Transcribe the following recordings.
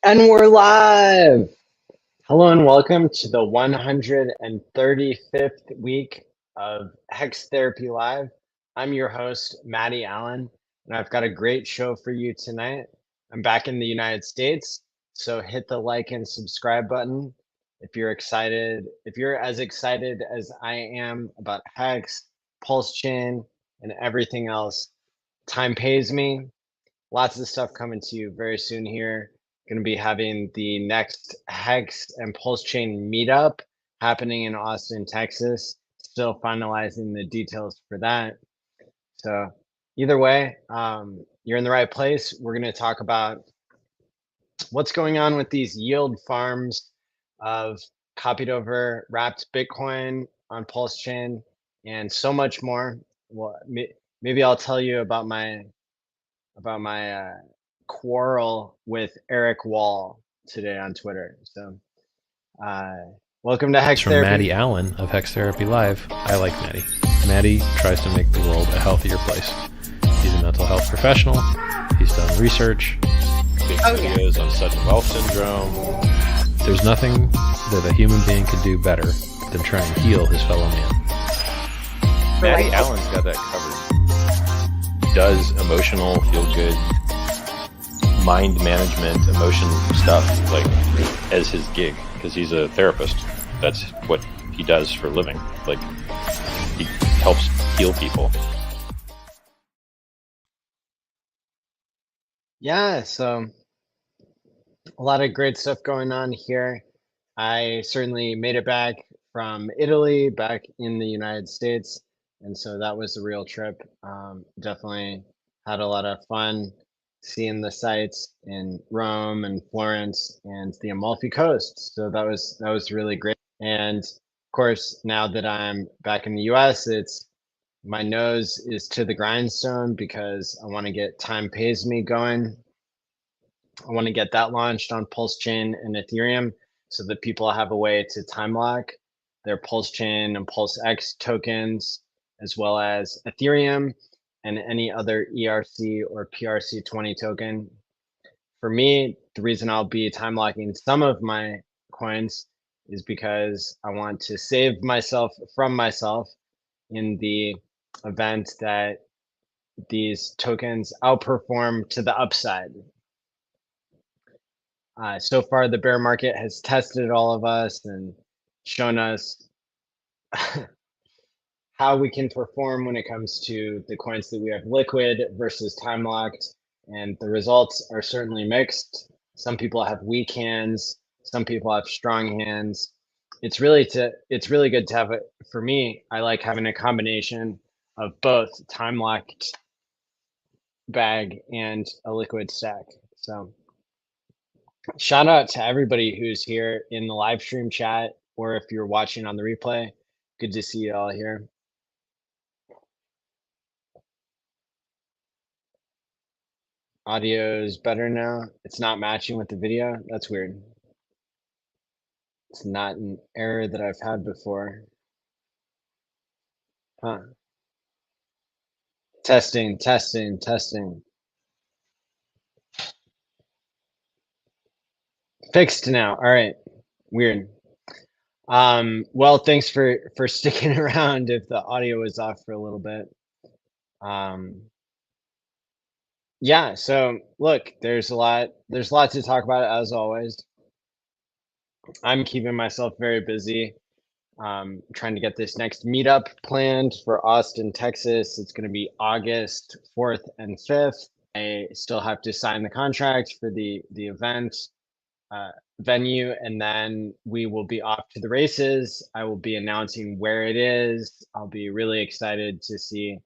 And we're live. Hello and welcome to the 135th week of Hex Therapy Live. I'm your host, ALLin, and I've got a great show for you tonight. I'm back in the United States, so hit the like and subscribe button if you're excited. If you're as excited as I am about Hex, Pulse Chain, and everything else, time pays me. Lots of stuff coming to you very soon here. Going to be having the next Hex and Pulse Chain meetup happening in Austin, Texas. Still finalizing the details for that. So either way, you're in the right place. We're going to talk about what's going on with these yield farms of copied over wrapped Bitcoin on Pulse Chain and so much more. Well, maybe I'll tell you about my quarrel with Eric Wall today on Twitter. So, welcome to Hex From Therapy. ALLin of HexTherapy.live. I like Maddie. Maddie tries to make the world a healthier place. He's a mental health professional. He's done research. Big videos on sudden wealth syndrome. There's nothing that a human being could do better than try and heal his fellow man. Maddie Allen's got that covered. He does emotional, feel-good, mind management, emotion stuff like as his gig because he's a therapist. That's what he does for a living. Like he helps heal people. Yeah, so a lot of great stuff going on here. I certainly made it back from Italy, back in the United States, and so that was a real trip. Definitely had a lot of fun seeing the sights in Rome and Florence and the Amalfi Coast. So that was really great. And of course, now that I'm back in the US, it's my nose is to the grindstone because I want to get Time Pays Me going. I want to get that launched on Pulse Chain and Ethereum so that people have a way to time lock their Pulse Chain and Pulse X tokens, as well as Ethereum and any other ERC or PRC20 token. For me, the reason I'll be time locking some of my coins is because I want to save myself from myself in the event that these tokens outperform to the upside. So far, the bear market has tested all of us and shown us how we can perform when it comes to the coins that we have liquid versus time locked. And the results are certainly mixed. Some people have weak hands, some people have strong hands. It's really good to have it. For me, I like having a combination of both time locked bag and a liquid stack. So shout out to everybody who's here in the live stream chat, or if you're watching on the replay. Good to see you all here. Audio is better now. It's not matching with the video. That's weird. It's not an error that I've had before. Huh. Testing. Fixed now. All right. Weird. Well, thanks for sticking around if the audio was off for a little bit. Yeah, so look, there's a lot to talk about as always. I'm keeping myself very busy. Trying to get this next meetup planned for Austin, Texas. It's going to be August 4th and 5th. I still have to sign the contract for the event venue, and then we will be off to the races. I will be announcing where it is. I'll be really excited to see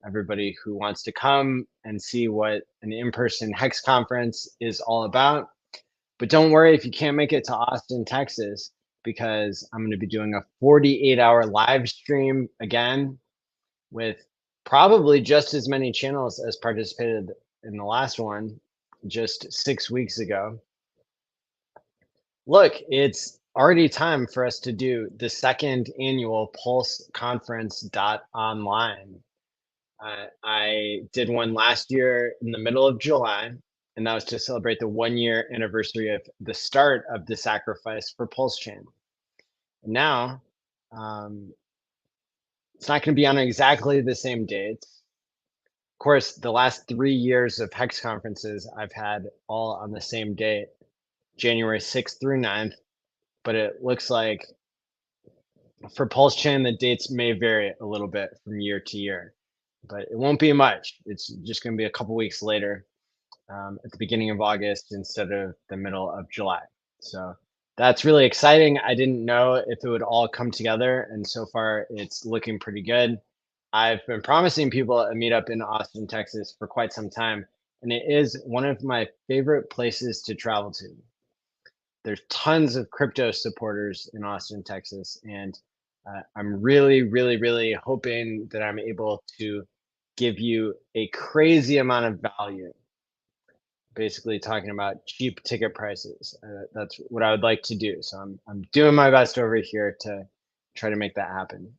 everybody who wants to come and see what an in-person Hex conference is all about. But don't worry if you can't make it to Austin, Texas, because I'm going to be doing a 48-hour live stream again with probably just as many channels as participated in the last one just 6 weeks ago. Look, it's already time for us to do the second annual Pulse Conference.online. I did one last year in the middle of July, and that was to celebrate the 1-year anniversary of the start of the sacrifice for Pulse Chain. And now, it's not going to be on exactly the same dates. Of course, the last 3 years of Hex conferences I've had all on the same date, January 6th through 9th, but it looks like for Pulse Chain, the dates may vary a little bit from year to year, but it won't be much. It's just going to be a couple weeks later, at the beginning of August instead of the middle of July. So that's really exciting. I didn't know if it would all come together, and so far it's looking pretty good. I've been promising people a meetup in Austin, Texas for quite some time, and it is one of my favorite places to travel to. There's tons of crypto supporters in Austin, Texas, and I'm really, really, really hoping that I'm able to give you a crazy amount of value. Basically, talking about cheap ticket prices. That's what I would like to do. So I'm doing my best over here to try to make that happen.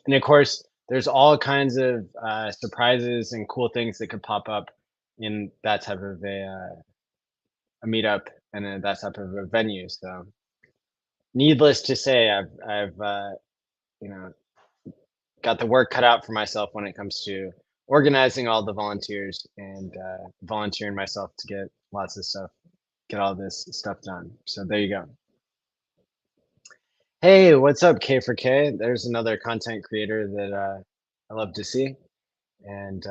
And of course, there's all kinds of surprises and cool things that could pop up in that type of a meetup and that type of a venue. So, needless to say, I've you know got the work cut out for myself when it comes to organizing all the volunteers and volunteering myself to get lots of stuff, get all this stuff done. So there you go. Hey, what's up, K for K? There's another content creator that I love to see, and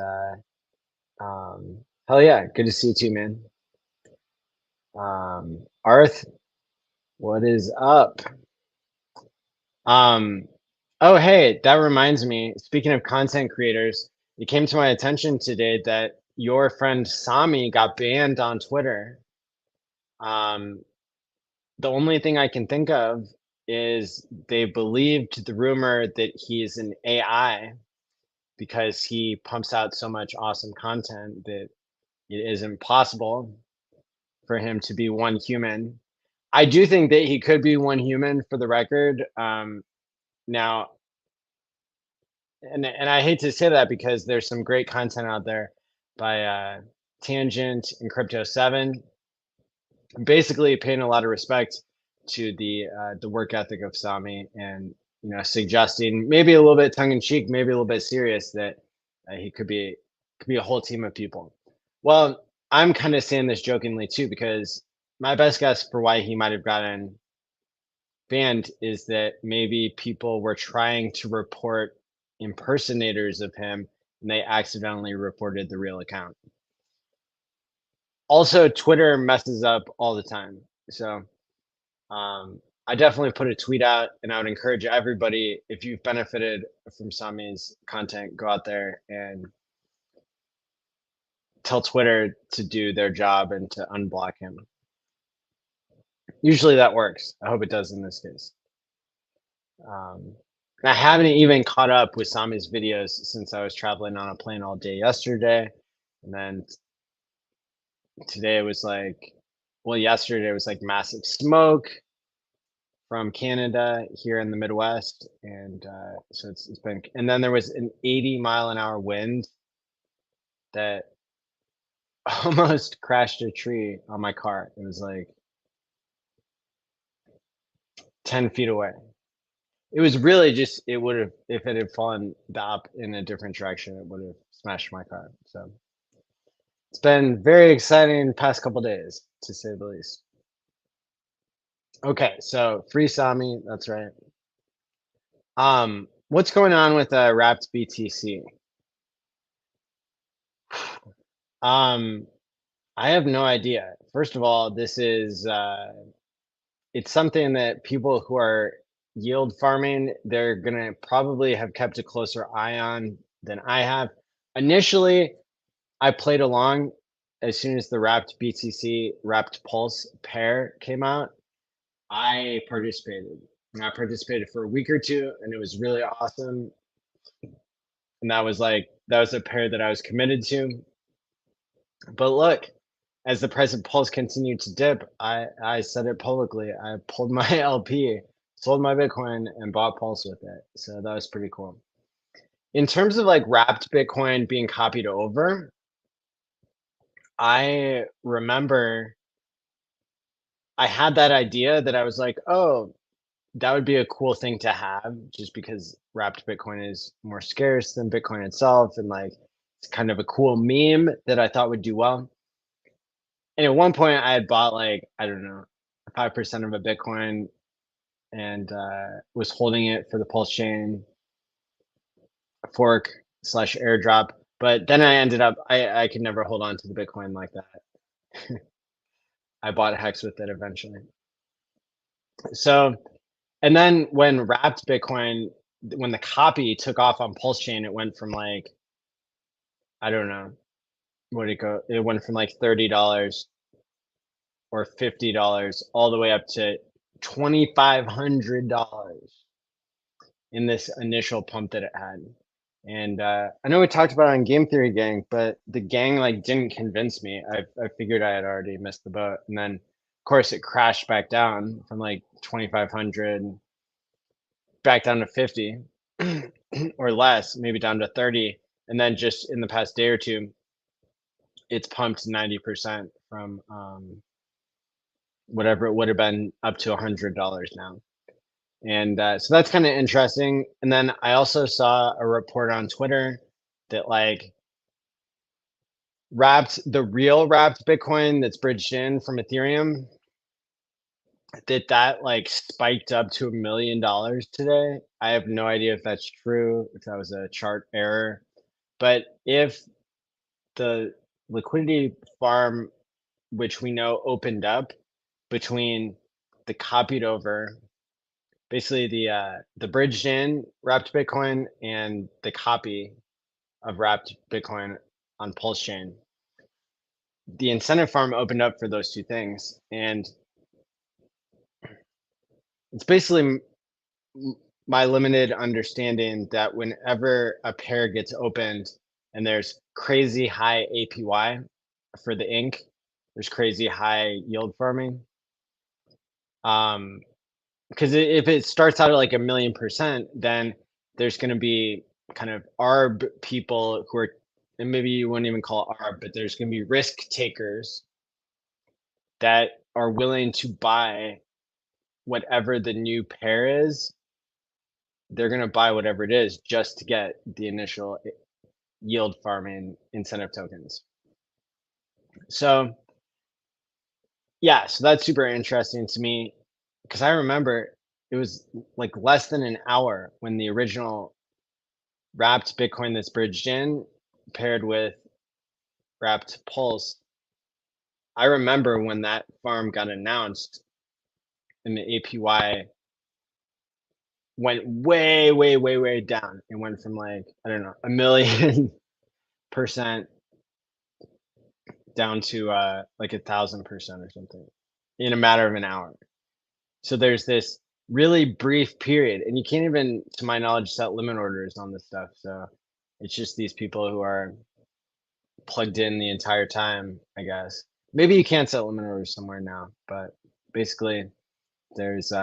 hell yeah, good to see you too, man. Arth, what is up? Oh, hey, that reminds me, speaking of content creators, it came to my attention today that your friend Sami got banned on Twitter. The only thing I can think of is they believed the rumor that he's an AI because he pumps out so much awesome content that it is impossible for him to be one human. I do think that he could be one human for the record. Now, and I hate to say that because there's some great content out there by Tangent and Crypto 7, basically paying a lot of respect to the work ethic of Sami, and suggesting maybe a little bit tongue in cheek, maybe a little bit serious, that he could be a whole team of people. Well, I'm kind of saying this jokingly too, because my best guess for why he might have gotten banned is that maybe people were trying to report impersonators of him and they accidentally reported the real account. Also, Twitter messes up all the time. So I definitely put a tweet out, and I would encourage everybody, if you've benefited from Sami's content, go out there and tell Twitter to do their job and to unblock him. Usually that works. I hope it does in this case. I haven't even caught up with Sami's videos since I was traveling on a plane all day yesterday. And then today it was like, well, yesterday it was like massive smoke from Canada here in the Midwest. And so it's been, and then there was an 80-mile-an-hour wind that almost crashed a tree on my car. It was like 10 feet away. It was really just, it would have, if it had fallen up in a different direction, it would have smashed my car. So it's been very exciting past couple days, to say the least. Okay, so free Sami, that's right. What's going on with Wrapped BTC? I have no idea. First of all, this is it's something that people who are yield farming, they're gonna probably have kept a closer eye on than I have. Initially, I played along as soon as the Wrapped BTC Wrapped Pulse pair came out. I participated. And I participated for a week or two, and it was really awesome. And that was a pair that I was committed to. But look, as the price of Pulse continued to dip, I said it publicly. I pulled my LP, sold my Bitcoin, and bought Pulse with it. So that was pretty cool. In terms of like wrapped Bitcoin being copied over, I remember I had that idea that I was like, oh, that would be a cool thing to have just because wrapped Bitcoin is more scarce than Bitcoin itself. And like, it's kind of a cool meme that I thought would do well. And at one point, I had bought like, I don't know, 5% of a Bitcoin and was holding it for the Pulse chain fork slash airdrop. But then I ended up, I could never hold on to the Bitcoin like that. I bought Hex with it eventually. So, and then when wrapped Bitcoin, when the copy took off on Pulse chain, it went from like, I don't know, what did it go? It went from like $30 or $50 all the way up to $2,500 in this initial pump that it had. And I know we talked about it on Game Theory Gang, but the gang like didn't convince me. I figured I had already missed the boat, and then of course it crashed back down from like 2,500 back down to 50 or less, maybe down to 30, and then just in the past day or two, it's pumped 90% from whatever it would have been up to $100 now. And so that's kind of interesting. And then I also saw a report on Twitter that like the real wrapped Bitcoin that's bridged in from Ethereum, that like spiked up to $1 million today. I have no idea if that's true, if that was a chart error. But if the liquidity farm, which we know opened up between the copied over, basically the bridged in wrapped Bitcoin and the copy of wrapped Bitcoin on Pulse chain, the incentive farm opened up for those two things. And it's basically my limited understanding that whenever a pair gets opened and there's crazy high APY for the ink, there's crazy high yield farming. Because if it starts out at like 1,000,000%, then there's going to be kind of ARB people who are, and maybe you wouldn't even call it ARB, but there's going to be risk takers that are willing to buy whatever the new pair is. They're going to buy whatever it is just to get the initial yield farming incentive tokens. So yeah, so that's super interesting to me because I remember it was like less than an hour when the original wrapped Bitcoin that's bridged in paired with wrapped Pulse. I remember when that farm got announced and the APY went way, way, way, way down. It went from like, I don't know, 1,000,000% down to like 1,000% or something in a matter of an hour. So there's this really brief period, and you can't even, to my knowledge, set limit orders on this stuff. So it's just these people who are plugged in the entire time, I guess. Maybe you can't set limit orders somewhere now, but basically there's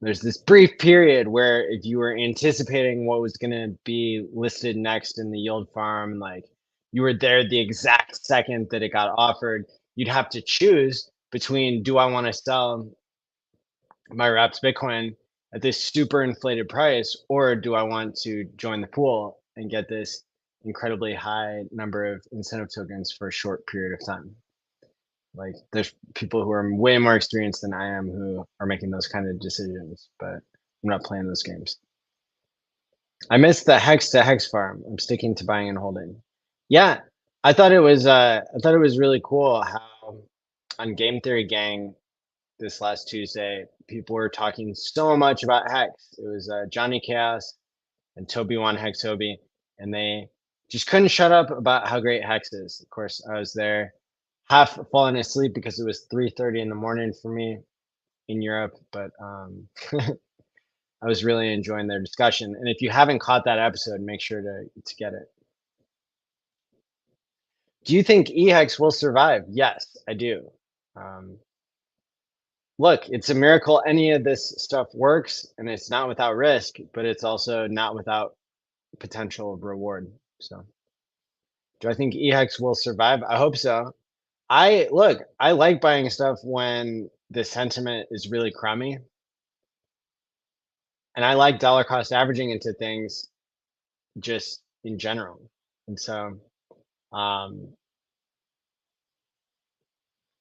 this brief period where if you were anticipating what was going to be listed next in the yield farm, like you were there the exact second that it got offered, you'd have to choose between, do I want to sell my wrapped Bitcoin at this super inflated price, or do I want to join the pool and get this incredibly high number of incentive tokens for a short period of time? Like there's people who are way more experienced than I am who are making those kind of decisions, but I'm not playing those games. I missed the Hex to Hex farm. I'm sticking to buying and holding. Yeah, I thought it was really cool how on Game Theory Gang this last Tuesday, people were talking so much about Hex. It was Johnny Chaos and Toby1 Hex Toby, and they just couldn't shut up about how great Hex is. Of course, I was there half falling asleep because it was 3:30 in the morning for me in Europe, but I was really enjoying their discussion. And if you haven't caught that episode, make sure to get it. Do you think eHex will survive? Yes, I do. Look, it's a miracle any of this stuff works, and it's not without risk, but it's also not without potential reward. So Do I think EHEX will survive? I hope so. I like buying stuff when the sentiment is really crummy, and I like dollar cost averaging into things just in general. And so, um,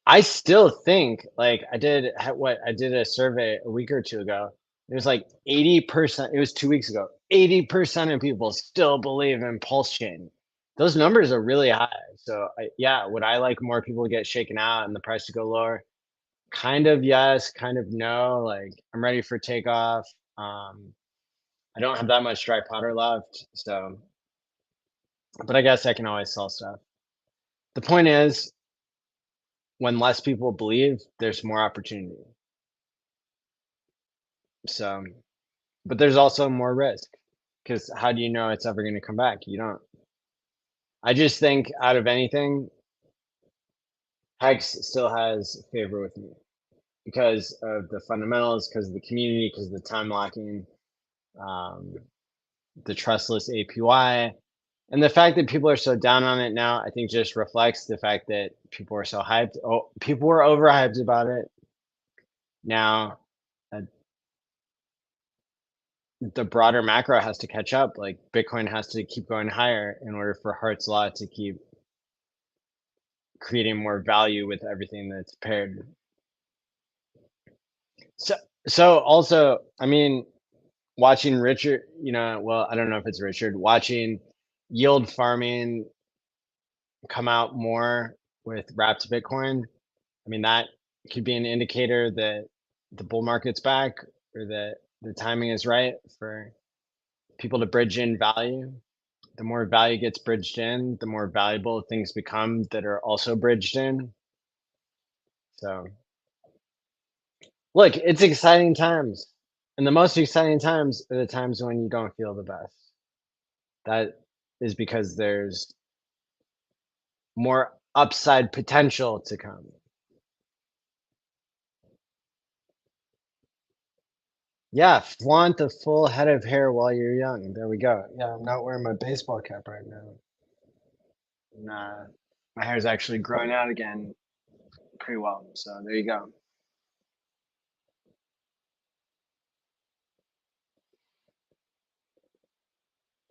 I still think like I did a survey a week or two ago. It was like 80%, it was 2 weeks ago. 80% of people still believe in pulse chain. Those numbers are really high. So yeah, would I like more people to get shaken out and the price to go lower? Kind of yes, kind of no. Like I'm ready for takeoff. Um, I don't have that much dry powder left, so but I guess I can always sell stuff. The point is, when less people believe, there's more opportunity. So, but there's also more risk because how do you know it's ever going to come back? You don't. I just think out of anything, Hex still has favor with me because of the fundamentals, because of the community, because of the time locking, um, the trustless APY, and the fact that people are so down on it now. I think just reflects the fact that people are so hyped. Oh, people were overhyped about it. Now, uh, the broader macro has to catch up. Like Bitcoin has to keep going higher in order for Hart's law to keep creating more value with everything that's paired. So, so also, I mean, watching Richard, well, I don't know if it's Richard, watching yield farming come out more with wrapped Bitcoin. I mean, that could be an indicator that the bull market's back or that the timing is right for people to bridge in value. The more value gets bridged in, the more valuable things become that are also bridged in. So, look, it's exciting times. And the most exciting times are the times when you don't feel the best. That is because there's more upside potential to come. Yeah, flaunt the full head of hair while you're young. There we go. Yeah, I'm not wearing my baseball cap right now. Nah, my hair's actually growing out again pretty well. So there you go.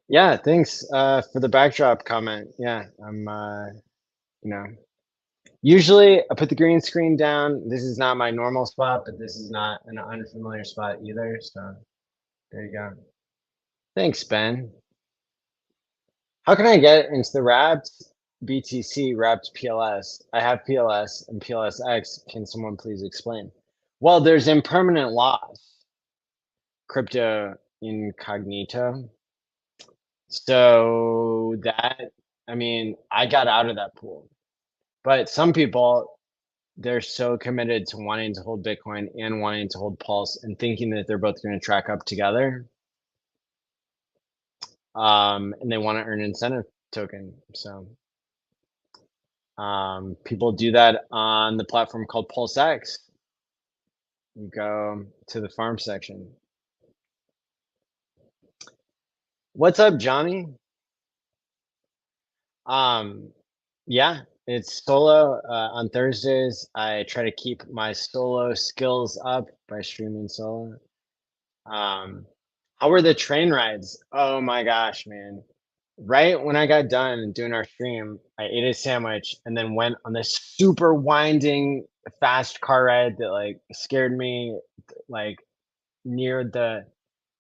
Yeah, thanks for the backdrop comment. Yeah, I'm you know, usually I put the green screen down. This is not my normal spot, but this is not an unfamiliar spot either. So there you go. Thanks, Ben. How can I get into the wrapped BTC wrapped PLS? I have PLS and PLSX. Can someone please explain? Well, there's impermanent loss, crypto incognito. So that, I mean, I got out of that pool. But some people, they're so committed to wanting to hold Bitcoin and wanting to hold Pulse and thinking that they're both going to track up together. And they want to earn incentive token. So people do that on the platform called PulseX. You go to the farm section. What's up, Johnny? Yeah, it's solo on Thursdays. I try to keep my solo skills up by streaming solo. How were the train rides? Oh my gosh, man. Right when I got done doing our stream, I ate a sandwich and then went on this super winding fast car ride that like scared me like near the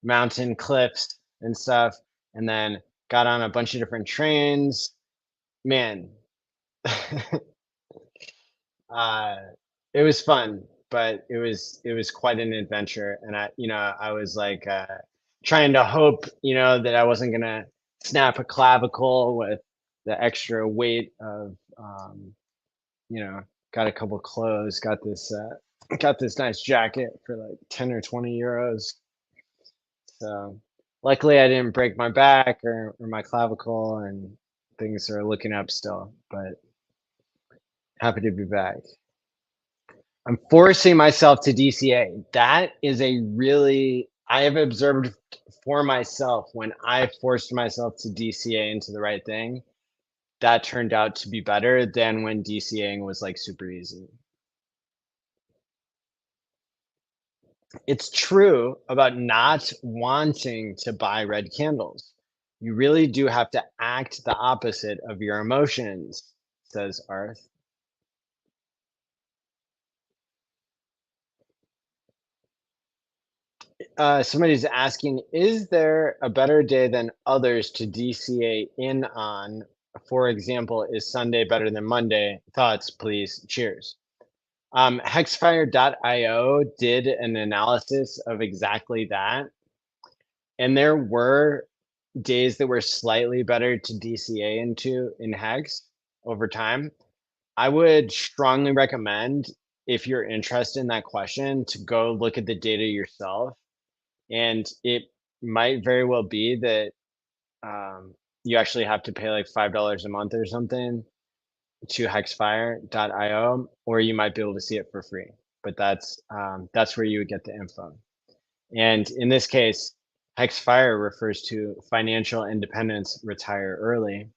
mountain cliffs and stuff, and then got on a bunch of different trains. Man, uh, it was fun, but it was quite an adventure, and I was like trying to hope that I wasn't gonna snap a clavicle with the extra weight of got a couple clothes, got this nice jacket for like 10 or 20 euros. So luckily I didn't break my back or my clavicle, and things are looking up still, but happy to be back. I'm forcing myself to DCA. That is I have observed for myself when I forced myself to DCA into the right thing. that turned out to be better than when DCAing was like super easy. It's true about not wanting to buy red candles. You really do have to act the opposite of your emotions, says Arth. Somebody's asking, is there a better day than others to DCA in on? For example, is Sunday better than Monday? Thoughts, please. Cheers. HexFire.io did an analysis of exactly that. And there were days that were slightly better to DCA into in Hex over time. I would strongly recommend, if you're interested in that question, to go look at the data yourself. And it might very well be that you actually have to pay like $5 a month or something to HexFire.io, or you might be able to see it for free. But that's where you would get the info. And in this case, HexFire refers to financial independence, retire early.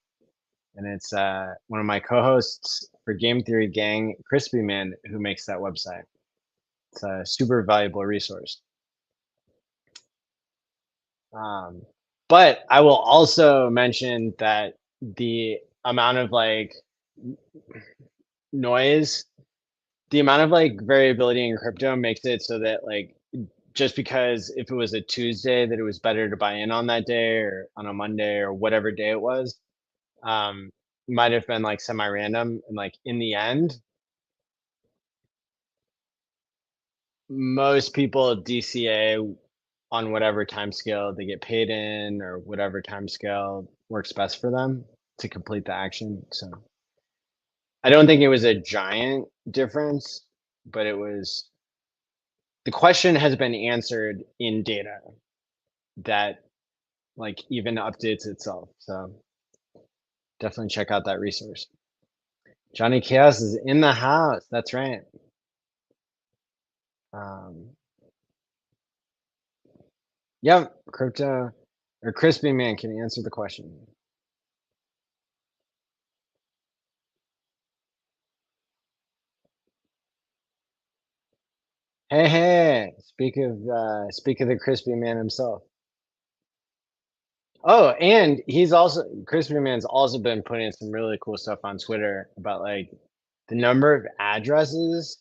And it's one of my co-hosts for Game Theory Gang, Crispy Man, who makes that website. It's a super valuable resource. But I will also mention that the amount of like noise, the amount of like variability in crypto makes it so that like just because if it was a Tuesday that it was better to buy in on that day or on a Monday or whatever day it was, might have been like semi-random. And like in the end, most people DCA on whatever time scale they get paid in or whatever time scale works best for them to complete the action. So I don't think it was a giant difference, but it was, the question has been answered in data that like even updates itself. So definitely check out that resource. Johnny Chaos is in the house. That's right. Yep, crypto or Crispy Man can answer the question. Hey, hey! Speak of the Crispy Man himself. Oh, and he's also Crispy Man's also been putting some really cool stuff on Twitter about like the number of addresses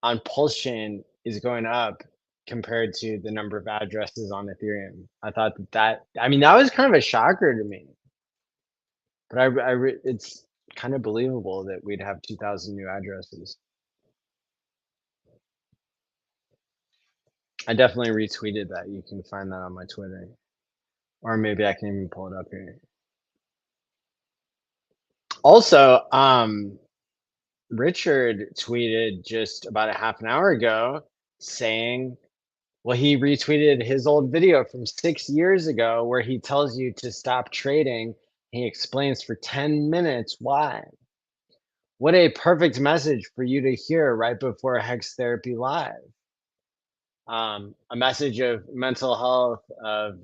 on Pulse Chain is going up compared to the number of addresses on Ethereum. I thought that I mean that was kind of a shocker to me, but it's kind of believable that we'd have 2,000 new addresses. I definitely retweeted that. You can find that on my Twitter, or maybe I can even pull it up here. Also, Richard tweeted just about a half an hour ago saying, well, he retweeted his old video from 6 years ago where he tells you to stop trading. He explains for 10 minutes why. What a perfect message for you to hear right before Hex Therapy Live. A message of mental health, of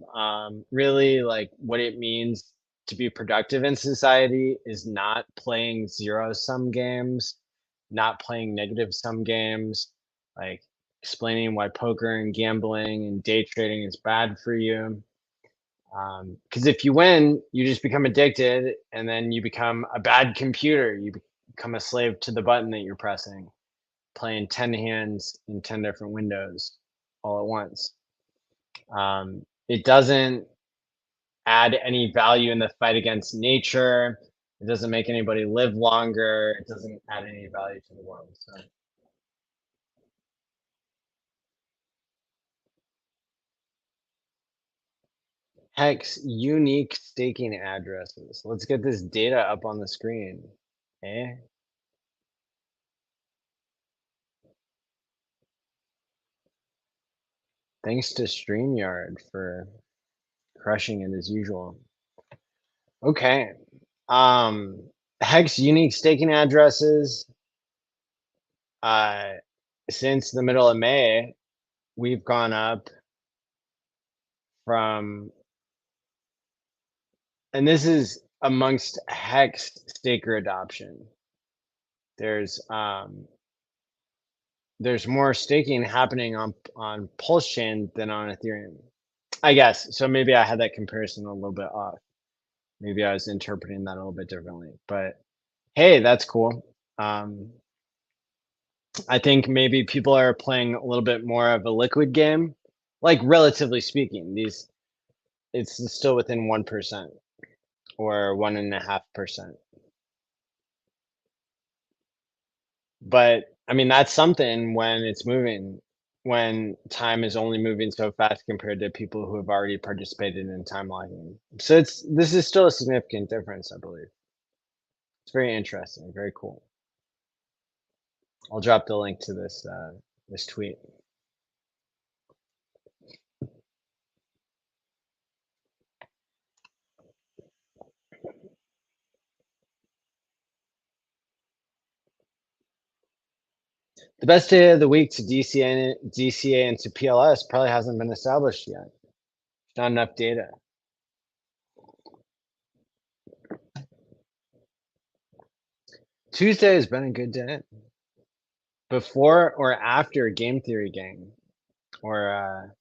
really like what it means to be productive in society is not playing zero-sum games, not playing negative-sum games, like explaining why poker and gambling and day trading is bad for you. Because if you win, you just become addicted and then you become a bad computer. You become a slave to the button that you're pressing, playing 10 hands in 10 different windows all at once. It doesn't add any value in the fight against nature. It doesn't make anybody live longer. It doesn't add any value to the world. So. Hex unique staking addresses. Let's get this data up on the screen. Eh? Thanks to StreamYard for crushing it as usual. Okay. Hex unique staking addresses. Since the middle of May, we've gone up from, and this is amongst Hex staker adoption. There's more staking happening on Pulse chain than on Ethereum, I guess. So maybe I had that comparison a little bit off. Maybe I was interpreting that a little bit differently. But hey, that's cool. I think maybe people are playing a little bit more of a liquid game, like relatively speaking. It's still within 1% or 1.5%. But I mean, that's something when it's moving, when time is only moving so fast compared to people who have already participated in time logging. So this is still a significant difference, I believe. It's very interesting, very cool. I'll drop the link to this tweet. The best day of the week to DCA and to PLS probably hasn't been established yet. Not enough data. Tuesday has been a good day. Before or after Game Theory Gang, or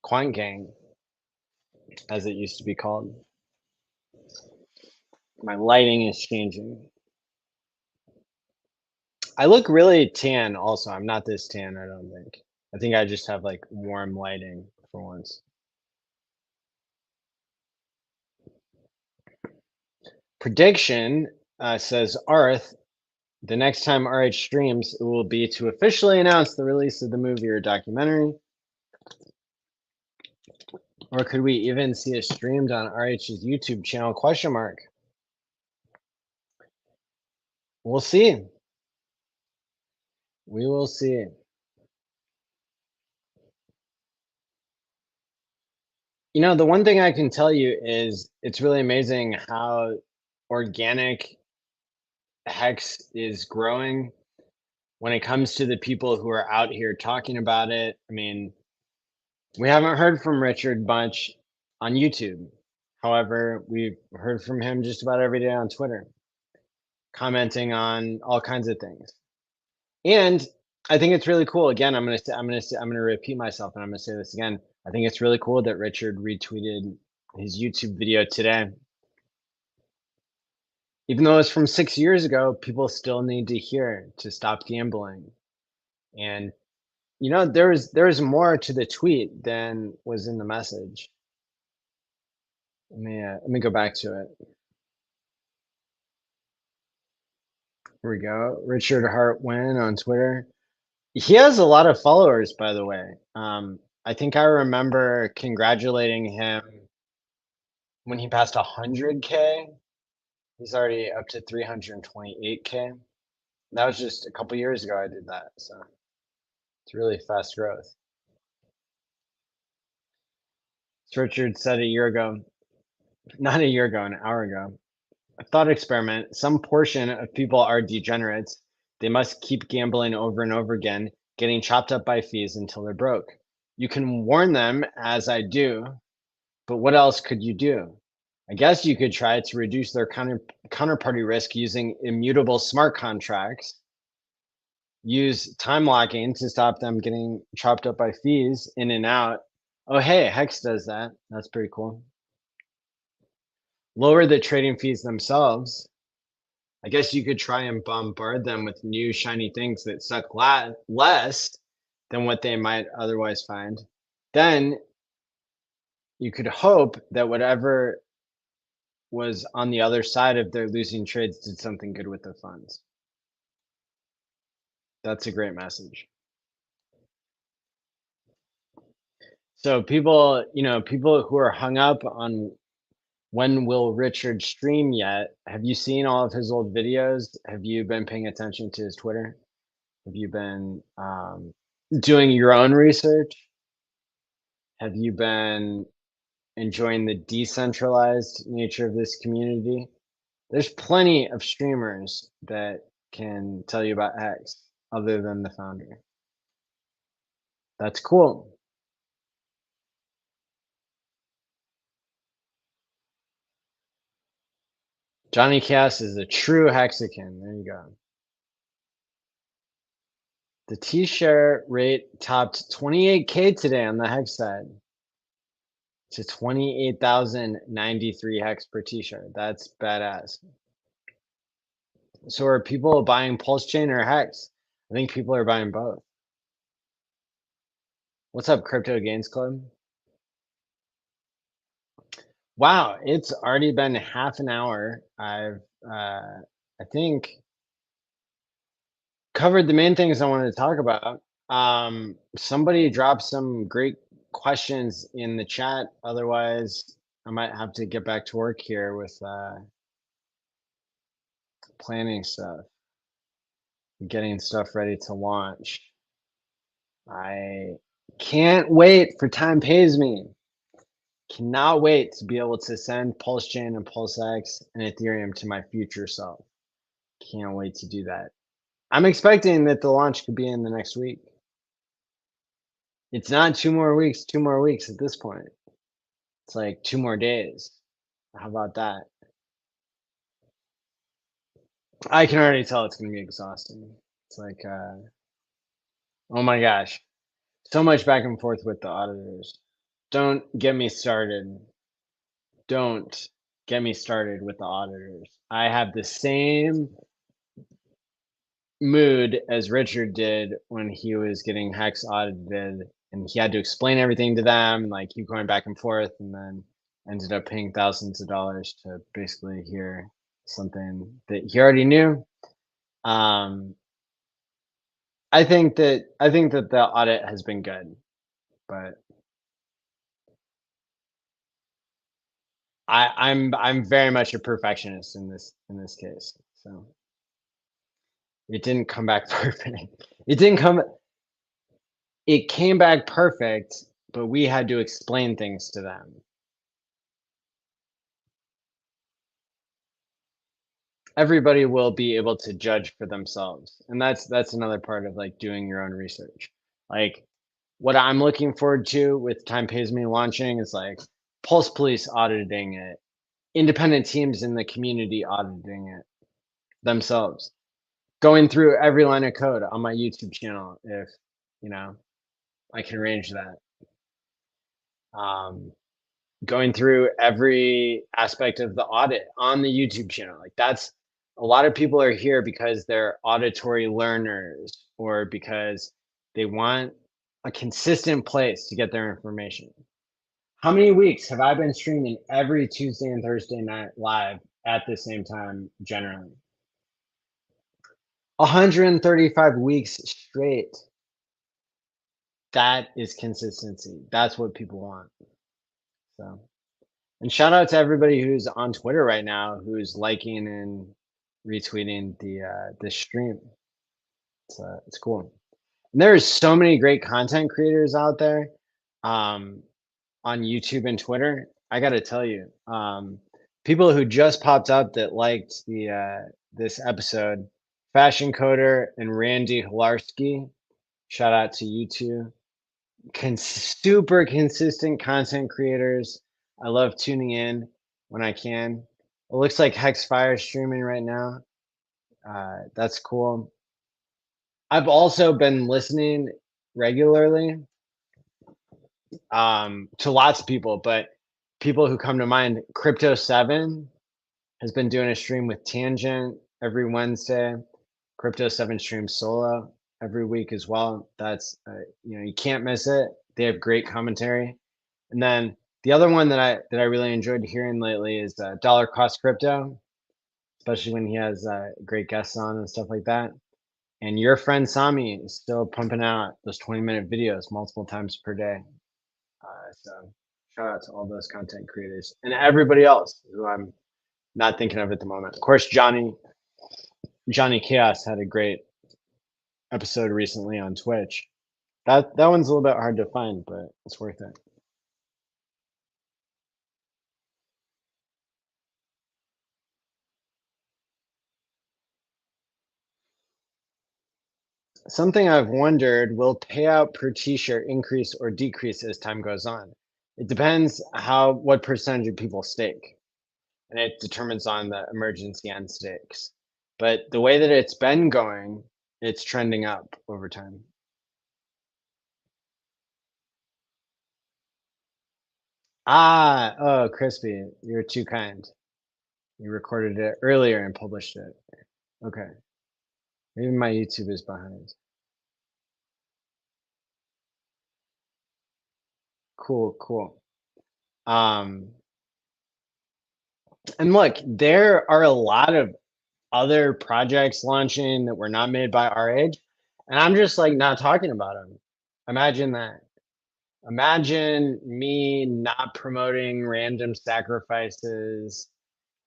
Quant Gang, as it used to be called. My lighting is changing. I look really tan also. I'm not this tan, I don't think. I think I just have like warm lighting for once. Prediction says Arth, the next time RH streams, it will be to officially announce the release of the movie or documentary. Or could we even see it streamed on RH's YouTube channel, ? We'll see. We will see. You know, the one thing I can tell you is it's really amazing how organic Hex is growing when it comes to the people who are out here talking about it. I mean, we haven't heard from Richard much on YouTube. However, we've heard from him just about every day on Twitter, commenting on all kinds of things. And I think it's really cool. Again, I'm gonna repeat myself, and I'm gonna say this again. I think it's really cool that Richard retweeted his YouTube video today. Even though it's from 6 years ago, people still need to hear to stop gambling. And you know, there's more to the tweet than was in the message. Let me go back to it. Here we go. Richard Hartwin on Twitter. He has a lot of followers, by the way. I think I remember congratulating him when he passed 100K. He's already up to 328K. That was just a couple years ago I did that, so it's really fast growth. As Richard said a year ago, not a year ago, an hour ago, a thought experiment. Some portion of people are degenerates. They must keep gambling over and over again, getting chopped up by fees until they're broke. You can warn them, as I do, but what else could you do? I guess you could try to reduce their counterparty risk using immutable smart contracts. Use time locking to stop them getting chopped up by fees in and out. Oh, hey, Hex does that. That's pretty cool. Lower the trading fees themselves. I guess you could try and bombard them with new shiny things that suck less than what they might otherwise find. Then you could hope that whatever was on the other side of their losing trades did something good with the funds. That's a great message. So people, people who are hung up on when will Richard stream yet, have you seen all of his old videos? Have you been paying attention to his Twitter? Have you been doing your own research? Have you been enjoying the decentralized nature of this community? There's plenty of streamers that can tell you about Hex other than the founder. That's cool. Johnny Chaos is a true Hexican. There you go. The t-shirt rate topped 28K today on the Hex side to 28,093 Hex per t-shirt. That's badass. So are people buying Pulse Chain or Hex? I think people are buying both. What's up, Crypto Gains Club? Wow, it's already been half an hour. I've, I think, covered the main things I wanted to talk about. Somebody dropped some great questions in the chat. Otherwise, I might have to get back to work here with planning stuff, getting stuff ready to launch. I can't wait for Time Pays Me. Cannot wait to be able to send Pulse Chain and Pulse X and Ethereum to my future self. Can't wait to do that. I'm expecting that the launch could be in the next week. It's not 2 more weeks at this point. It's like 2 more days. How about that? I can already tell it's going to be exhausting. It's like, oh my gosh, so much back and forth with the auditors. Don't get me started. Don't get me started with the auditors. I have the same mood as Richard did when he was getting Hex audited, and he had to explain everything to them and like keep going back and forth, and then ended up paying thousands of dollars to basically hear something that he already knew. I think that the audit has been good, but I'm very much a perfectionist in this case. So it didn't come back perfect. It came back perfect, but we had to explain things to them. Everybody will be able to judge for themselves, and that's another part of like doing your own research. Like what I'm looking forward to with Time Pays Me launching is like Pulse Police auditing it, independent teams in the community auditing it themselves, going through every line of code on my YouTube channel if I can arrange that. Going through every aspect of the audit on the YouTube channel. Like that's a lot of people are here because they're auditory learners or because they want a consistent place to get their information. How many weeks have I been streaming every Tuesday and Thursday night live at the same time generally? 135 weeks straight. That is consistency. That's what people want. So, and shout out to everybody who's on Twitter right now, who's liking and retweeting the stream. It's cool. And there's so many great content creators out there on YouTube and Twitter. I got to tell you, people who just popped up that liked this episode, Fashion Coder and Randy Hilarski. Shout out to you two. Super consistent content creators. I love tuning in when I can. It looks like Hex Fire is streaming right now. That's cool. I've also been listening regularly to lots of people, but people who come to mind, Crypto 7 has been doing a stream with Tangent every Wednesday. Crypto 7 streams solo every week as well. That's you can't miss it. They have great commentary. And then the other one that I really enjoyed hearing lately is Dollar Cost Crypto, especially when he has great guests on and stuff like that. And your friend Sami is still pumping out those 20-minute videos multiple times per day. So shout out to all those content creators and everybody else who I'm not thinking of at the moment. Of course, Johnny Chaos had a great episode recently on Twitch. That one's a little bit hard to find, but it's worth it. Something I've wondered, will payout per t-shirt increase or decrease as time goes on? It depends what percentage of people stake. and it determines on the emergency end stakes. But the way that it's been going, it's trending up over time. Oh, Crispy, you're too kind. You recorded it earlier and published it. Okay. Maybe my YouTube is behind. Cool, cool. And look, there are a lot of other projects launching that were not made by our age, and I'm just like not talking about them. Imagine that. Imagine me not promoting random sacrifices.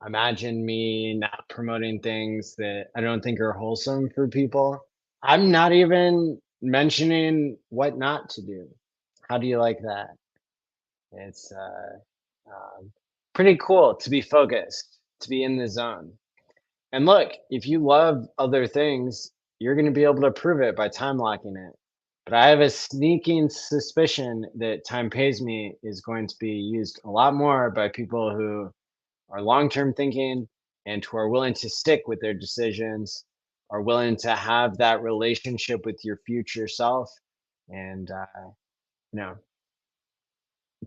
Imagine me not promoting things that I don't think are wholesome for people. I'm not even mentioning what not to do. How do you like that? It's pretty cool to be focused, to be in the zone. And look, if you love other things, you're going to be able to prove it by time locking it. But I have a sneaking suspicion that time pays me is going to be used a lot more by people who are long term thinking and who are willing to stick with their decisions, are willing to have that relationship with your future self. And, you know,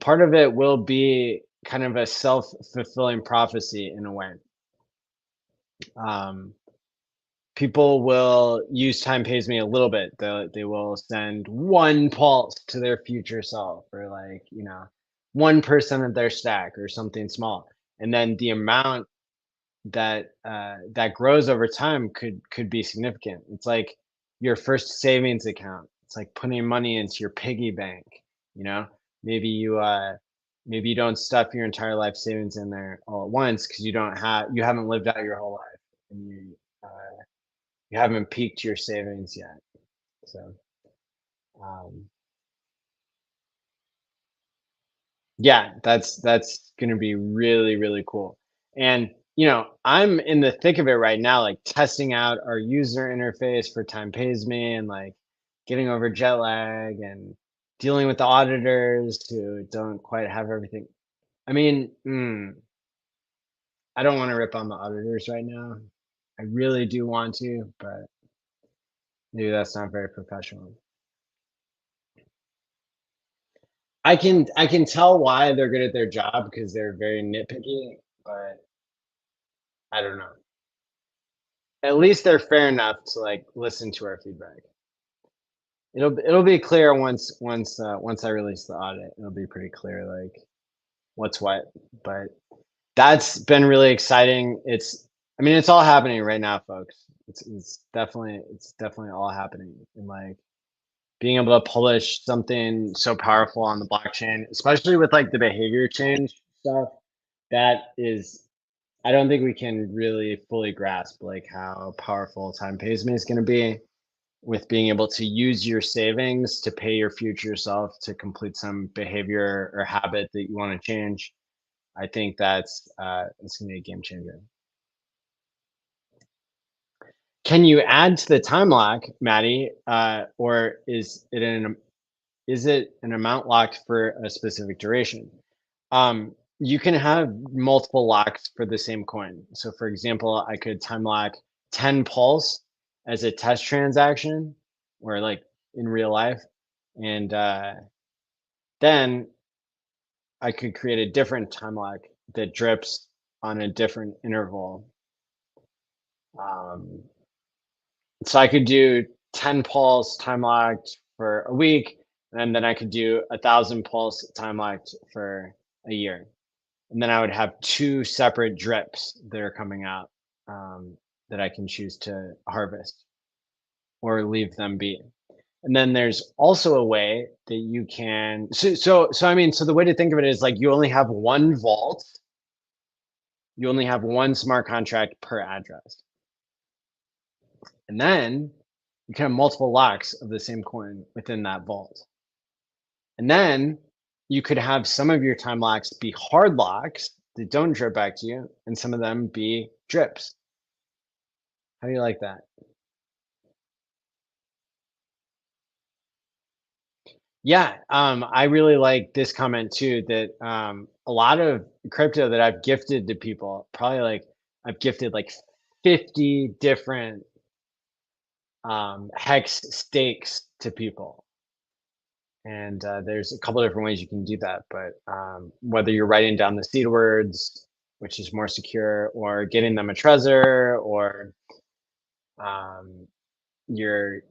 part of it will be kind of a self fulfilling prophecy in a way. Um, People will use time pays me a little bit. They will send one pulse to their future self, or like, 1% of their stack or something small. And then the amount that grows over time could be significant. It's like your first savings account. It's like putting money into your piggy bank, you know? Maybe you don't stuff your entire life savings in there all at once because you haven't lived out your whole life, and you haven't peaked your savings yet. So, um, yeah, that's gonna be really, really cool. And, I'm in the thick of it right now, like testing out our user interface for Time Pays Me, and like getting over jet lag and dealing with the auditors who don't quite have everything. I mean, I don't want to rip on the auditors right now. I really do want to, but maybe that's not very professional. I can tell why they're good at their job because they're very nitpicky, but I don't know. At least they're fair enough to like listen to our feedback. It'll be clear once I release the audit. It'll be pretty clear like what's what. But that's been really exciting. I mean it's all happening right now, folks. It's definitely all happening. And like being able to publish something so powerful on the blockchain, especially with like the behavior change stuff, that is, I don't think we can really fully grasp like how powerful time pays me is going to be with being able to use your savings to pay your future self to complete some behavior or habit that you want to change. I think that's going to be a game changer. Can you add to the time lock, Maddie, or is it an amount locked for a specific duration? You can have multiple locks for the same coin. So for example, I could time lock 10 pulse as a test transaction or like in real life. And then I could create a different time lock that drips on a different interval. Um, so I could do 10 pulse time locked for a week, and then I could do 1,000 pulse time locked for a year. And then I would have two separate drips that are coming out, that I can choose to harvest or leave them be. And then there's also a way that you can. So I mean, so the way to think of it is like you only have one vault. You only have one smart contract per address, and then you can have multiple locks of the same coin within that vault. And then you could have some of your time locks be hard locks that don't drip back to you, and some of them be drips. How do you like that? Yeah, I really like this comment too. That a lot of crypto that I've gifted to people. Probably like I've gifted like 50 different hex stakes to people. And there's a couple different ways you can do that, but whether you're writing down the seed words, which is more secure, or getting them a Trezor, or you're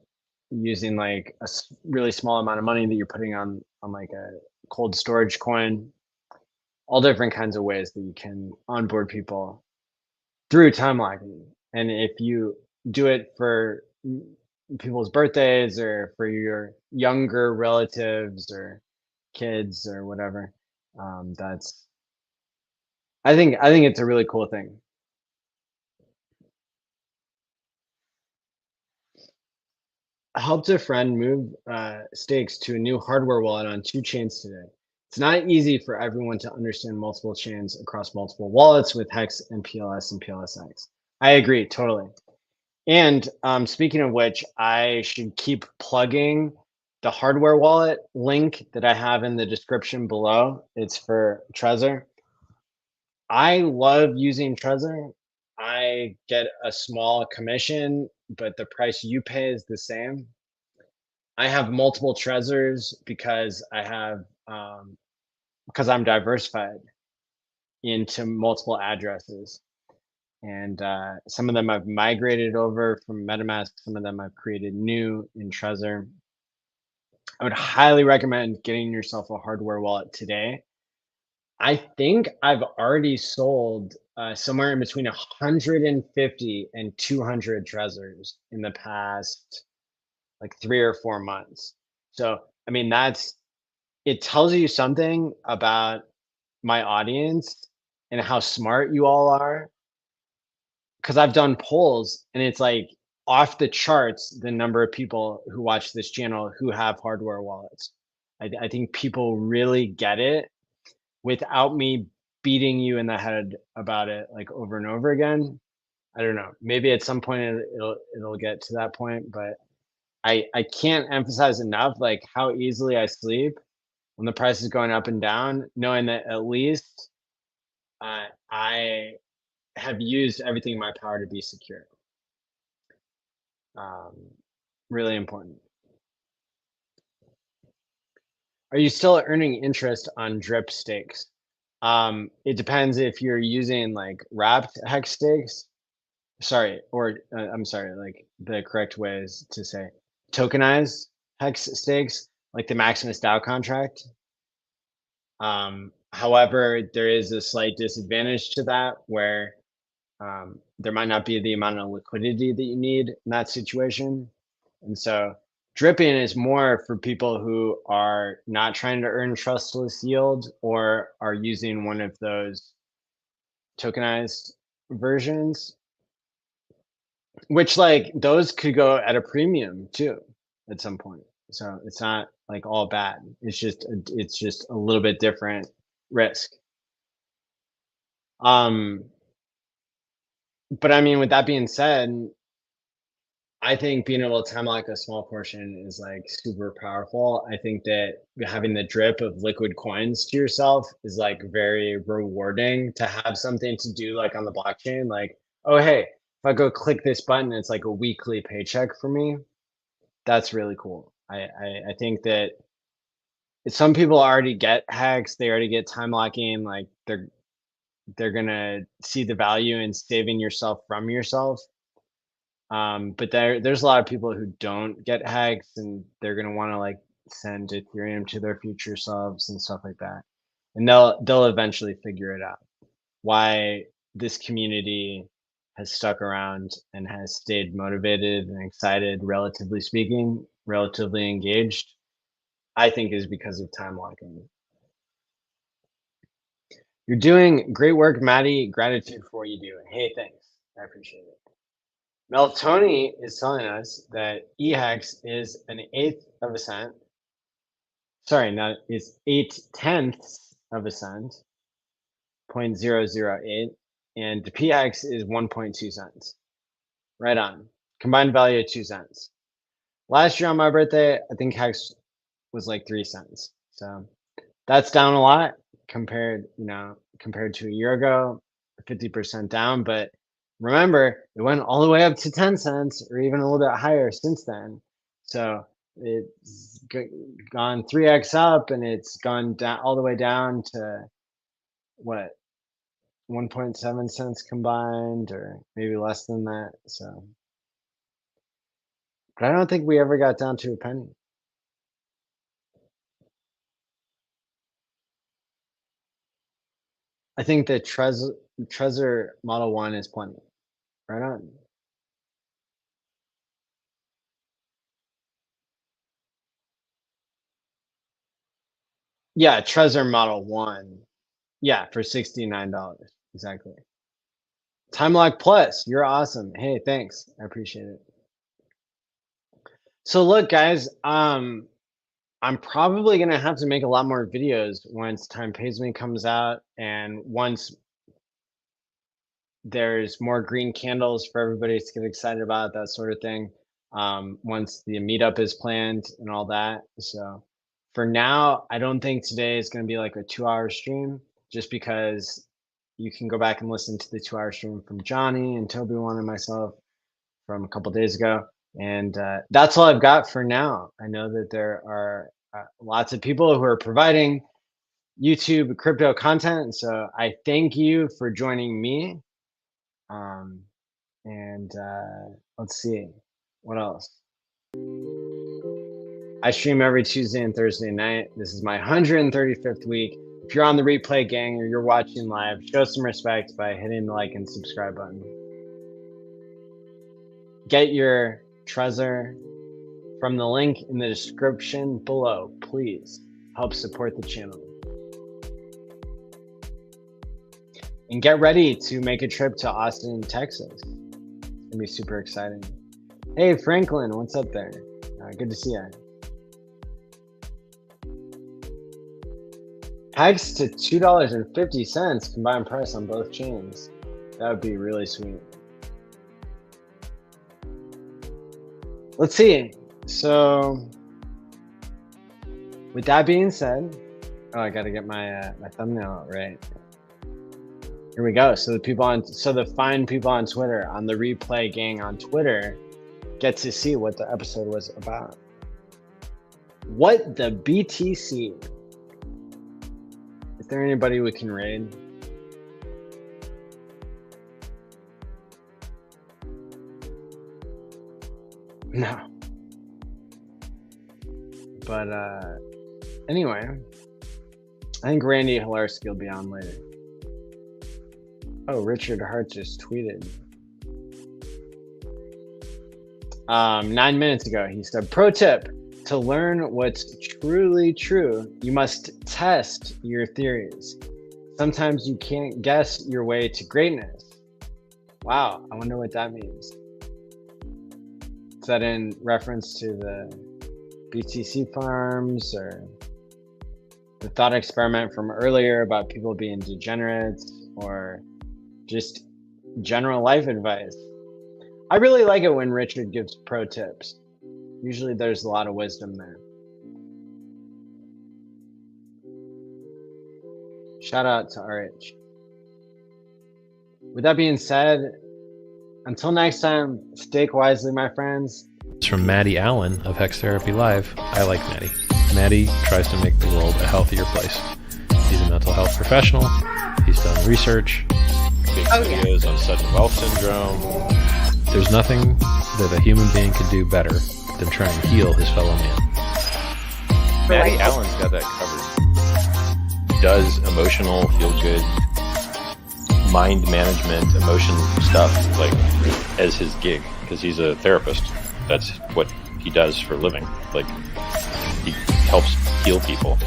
using like a really small amount of money that you're putting on like a cold storage coin, all different kinds of ways that you can onboard people through time locking. And if you do it for people's birthdays or for your younger relatives or kids or whatever, that's I think it's a really cool thing. I helped a friend move stakes to a new hardware wallet on 2 chains today. It's not easy for everyone to understand multiple chains across multiple wallets with Hex and PLS and PLSX. I agree, totally. And speaking of which, I should keep plugging the hardware wallet link that I have in the description below. It's for Trezor. I love using Trezor. I get a small commission, but the price you pay is the same. I have multiple Trezors because I have because I'm diversified into multiple addresses. And some of them I've migrated over from MetaMask. Some of them I've created new in Trezor. I would highly recommend getting yourself a hardware wallet today. I think I've already sold somewhere in between 150 and 200 Trezors in the past like 3 or 4 months. So, I mean, it tells you something about my audience and how smart you all are. Because I've done polls and it's like off the charts the number of people who watch this channel who have hardware wallets. I think people really get it without me beating you in the head about it like over and over again. I don't know. Maybe at some point it'll get to that point, but I can't emphasize enough like how easily I sleep when the price is going up and down, knowing that at least I have used everything in my power to be secure. Really important. Are you still earning interest on drip stakes? It depends if you're using like wrapped hex stakes. Sorry, or I'm sorry, like the correct way is to say tokenized hex stakes, like the Maximus DAO contract. However, there is a slight disadvantage to that where there might not be the amount of liquidity that you need in that situation. And so dripping is more for people who are not trying to earn trustless yield or are using one of those tokenized versions, which like those could go at a premium too at some point. So it's not like all bad. It's just a little bit different risk. But I mean, with that being said, I think being able to time lock a small portion is like super powerful. I think that having the drip of liquid coins to yourself is like very rewarding to have something to do like on the blockchain. Like, oh, hey, if I go click this button, it's like a weekly paycheck for me. That's really cool. I think that some people already get Hex, they already get time locking, like they're gonna see the value in saving yourself from yourself. But there's a lot of people who don't get Hex and they're gonna want to like send Ethereum to their future selves and stuff like that. And they'll eventually figure it out. Why this community has stuck around and has stayed motivated and excited, relatively speaking, relatively engaged, I think is because of time locking. You're doing great work, Maddie. Gratitude for what you do. Hey, thanks. I appreciate it. Meltoni is telling us that EHEX is an eighth of a cent. Sorry, not is 8/10ths of a cent, 0.008, and the PHEX is 1.2 cents. Right on. Combined value of 2 cents. Last year on my birthday, I think Hex was like 3 cents. So that's down a lot compared to a year ago, 50% down. But remember, it went all the way up to 10 cents or even a little bit higher since then. So it's gone 3x up, and it's gone down all the way down to what, 1.7 cents combined, or maybe less than that. So, but I don't think we ever got down to a penny. I think the Trezor Model 1 is plenty. Right on. Yeah, Trezor Model 1. Yeah, for $69. Exactly. Time Lock Plus, you're awesome. Hey, thanks. I appreciate it. So look, guys, I'm probably gonna have to make a lot more videos once Time Pays Me comes out, and once there's more green candles for everybody to get excited about, that sort of thing. Once the meetup is planned and all that. So for now, I don't think today is going to be like a 2-hour stream, just because you can go back and listen to the 2-hour stream from Johnny and Toby One and myself from a couple days ago. And that's all I've got for now. I know that there are lots of people who are providing YouTube crypto content. So I thank you for joining me. Let's see, what else? I stream every Tuesday and Thursday night. This is my 135th week. If you're on the replay, gang, or you're watching live, show some respect by hitting the like and subscribe button. Get your Trezor from the link in the description below. Please help support the channel. And get ready to make a trip to Austin, Texas. It's gonna be super exciting. Hey, Franklin, what's up there? Good to see you. Hex to $2.50 combined price on both chains. That would be really sweet. Let's see. So, with that being said, I got to get my my thumbnail out right. Here we go. So the fine people on Twitter, on the replay gang on Twitter, get to see what the episode was about. What the BTC? Is there anybody we can raid? No. But anyway, I think Randy Hilarski will be on later. Oh, Richard Hart just tweeted. 9 minutes ago, he said, pro tip, to learn what's truly true, you must test your theories. Sometimes you can't guess your way to greatness. Wow, I wonder what that means. Is that in reference to the BTC farms, or the thought experiment from earlier about people being degenerates, or just general life advice? I really like it when Richard gives pro tips. Usually there's a lot of wisdom there. Shout out to RH. With that being said, until next time, stake wisely, my friends. It's from Maddie ALLin of HexTherapy.live. I like Maddie. Maddie tries to make the world a healthier place. He's a mental health professional. He's done research. Big videos on sudden wealth syndrome. There's nothing that a human being could do better than try and heal his fellow man. Maddie ALLin's got that covered. Does emotional, feel-good, mind management, emotion stuff like as his gig, because he's a therapist. That's what he does for a living. Like, he helps heal people.